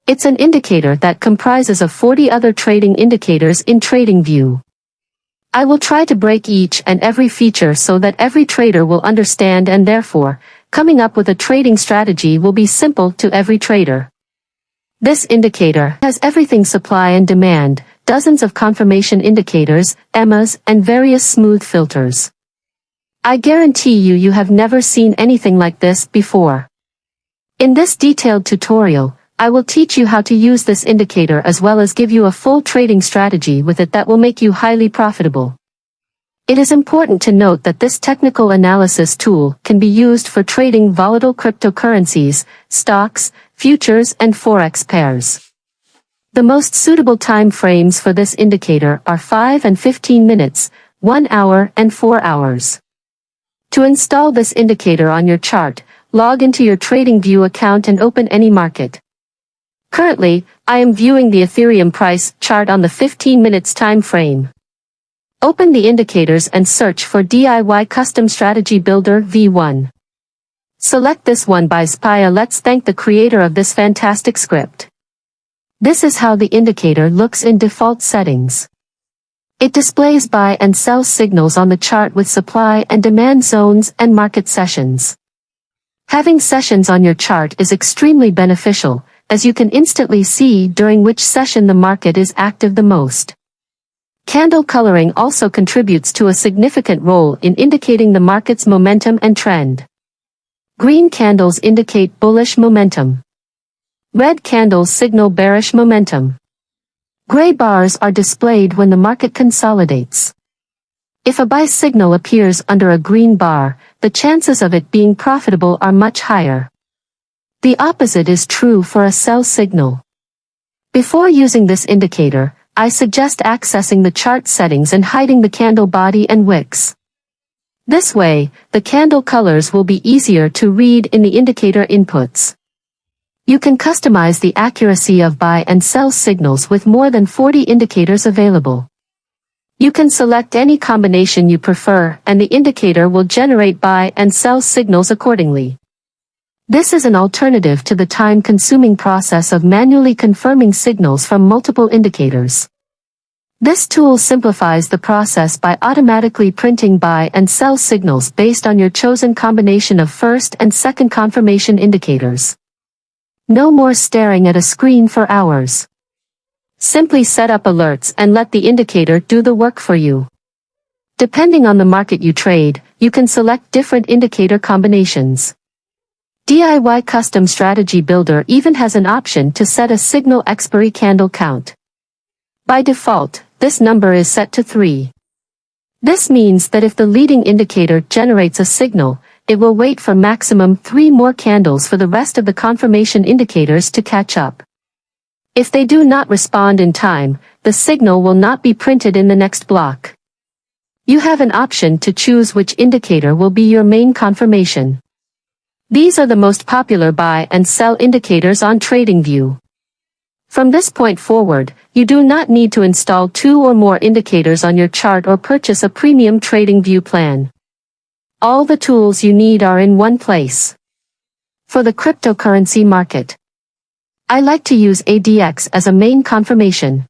It's an indicator that comprises of 40 other trading indicators in Tradingview. I will try to break each and every feature so that every trader will understand, and therefore, coming up with a trading strategy will be simple to every trader. This indicator has everything: supply and demand, dozens of confirmation indicators, EMAs, and various smooth filters. I guarantee you have never seen anything like this before. In this detailed tutorial, I will teach you how to use this indicator as well as give you a full trading strategy with it that will make you highly profitable. It is important to note that this technical analysis tool can be used for trading volatile cryptocurrencies, stocks, futures, and forex pairs. The most suitable time frames for this indicator are 5 and 15 minutes, 1 hour, and 4 hours. To install this indicator on your chart, log into your Tradingview account and open any market. Currently, I am viewing the Ethereum price chart on the 15 minutes time frame. Open the indicators and search for DIY Custom Strategy Builder V1. Select this one by Spia. Let's thank the creator of this fantastic script. This is how the indicator looks in default settings. It displays buy and sell signals on the chart with supply and demand zones and market sessions. Having sessions on your chart is extremely beneficial, as you can instantly see during which session the market is active the most. Candle coloring also contributes to a significant role in indicating the market's momentum and trend. Green candles indicate bullish momentum. Red candles signal bearish momentum. Gray bars are displayed when the market consolidates. If a buy signal appears under a green bar, the chances of it being profitable are much higher. The opposite is true for a sell signal. Before using this indicator, I suggest accessing the chart settings and hiding the candle body and wicks. This way, the candle colors will be easier to read in the indicator inputs. You can customize the accuracy of buy and sell signals with more than 40 indicators available. You can select any combination you prefer, and the indicator will generate buy and sell signals accordingly. This is an alternative to the time-consuming process of manually confirming signals from multiple indicators. This tool simplifies the process by automatically printing buy and sell signals based on your chosen combination of first and second confirmation indicators. No more staring at a screen for hours. Simply set up alerts and let the indicator do the work for you. Depending on the market you trade, you can select different indicator combinations. DIY Custom Strategy Builder even has an option to set a signal expiry candle count. By default, this number is set to 3. This means that if the leading indicator generates a signal, it will wait for maximum 3 more candles for the rest of the confirmation indicators to catch up. If they do not respond in time, the signal will not be printed in the next block. You have an option to choose which indicator will be your main confirmation. These are the most popular buy and sell indicators on Tradingview. From this point forward, you do not need to install 2 or more indicators on your chart or purchase a premium Tradingview plan. All the tools you need are in one place. For the cryptocurrency market, I like to use ADX as a main confirmation.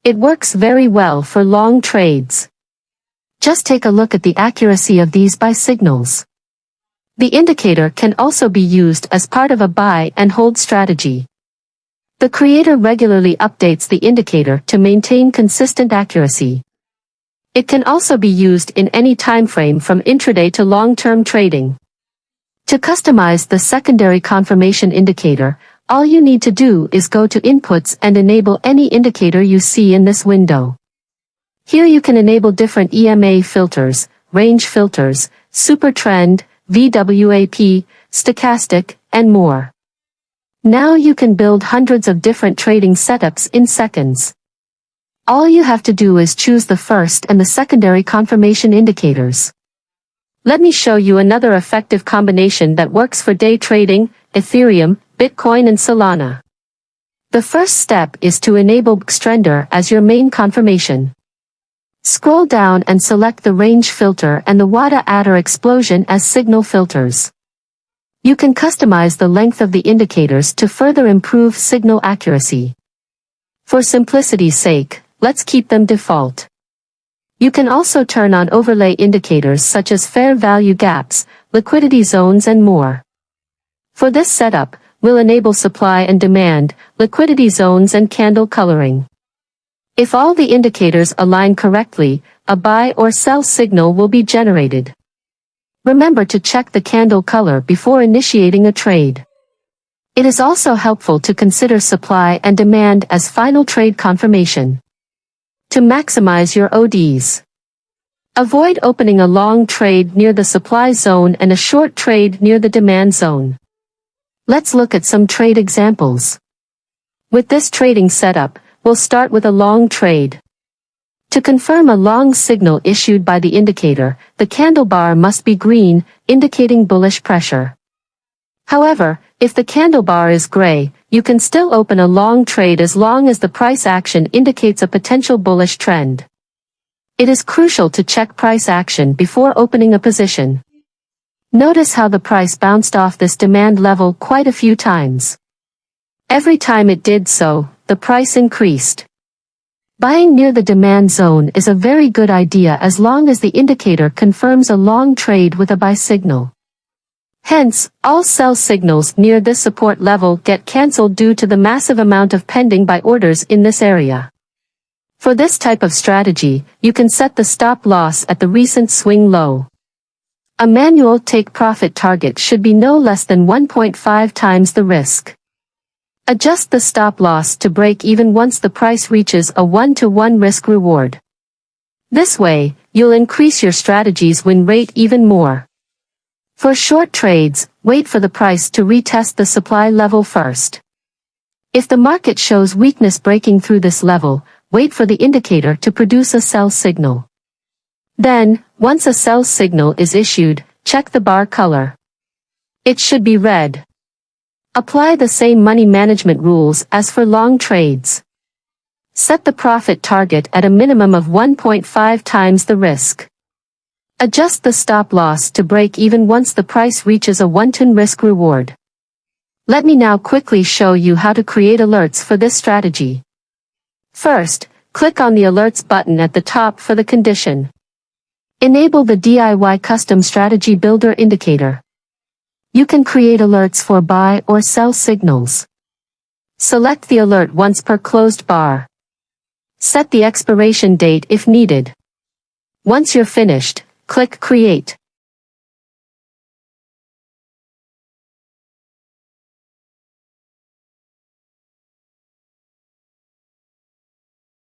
It works very well for long trades. Just take a look at the accuracy of these buy signals. The indicator can also be used as part of a buy and hold strategy. The creator regularly updates the indicator to maintain consistent accuracy. It can also be used in any time frame from intraday to long-term trading. To customize the secondary confirmation indicator, all you need to do is go to Inputs and enable any indicator you see in this window. Here you can enable different EMA filters, range filters, super trend, VWAP, stochastic, and more. Now you can build hundreds of different trading setups in seconds. All you have to do is choose the first and the secondary confirmation indicators. Let me show you another effective combination that works for day trading, Ethereum, Bitcoin and Solana. The first step is to enable Xtrender as your main confirmation. Scroll down and select the range filter and the Wada Adder explosion as signal filters. You can customize the length of the indicators to further improve signal accuracy. For simplicity's sake, let's keep them default. You can also turn on overlay indicators such as fair value gaps, liquidity zones and more. For this setup, we'll enable supply and demand, liquidity zones and candle coloring. If all the indicators align correctly, a buy or sell signal will be generated. Remember to check the candle color before initiating a trade. It is also helpful to consider supply and demand as final trade confirmation. To maximize your ODs, avoid opening a long trade near the supply zone and a short trade near the demand zone. Let's look at some trade examples. With this trading setup, we'll start with a long trade. To confirm a long signal issued by the indicator, the candle bar must be green, indicating bullish pressure. However, if the candle bar is gray, you can still open a long trade as long as the price action indicates a potential bullish trend. It is crucial to check price action before opening a position. Notice how the price bounced off this demand level quite a few times. Every time it did so, the price increased. Buying near the demand zone is a very good idea as long as the indicator confirms a long trade with a buy signal. Hence, all sell signals near this support level get cancelled due to the massive amount of pending buy orders in this area. For this type of strategy, you can set the stop loss at the recent swing low. A manual take-profit target should be no less than 1.5 times the risk. Adjust the stop loss to break even once the price reaches a 1-to-1 risk-reward. This way, you'll increase your strategy's win rate even more. For short trades, wait for the price to retest the supply level first. If the market shows weakness breaking through this level, wait for the indicator to produce a sell signal. Then, once a sell signal is issued, check the bar color. It should be red. Apply the same money management rules as for long trades. Set the profit target at a minimum of 1.5 times the risk. Adjust the stop loss to break even once the price reaches a 1-to-1 risk reward. Let me now quickly show you how to create alerts for this strategy. First, click on the Alerts button at the top for the condition. Enable the DIY Custom Strategy Builder indicator. You can create alerts for buy or sell signals. Select the alert once per closed bar. Set the expiration date if needed. Once you're finished, click Create.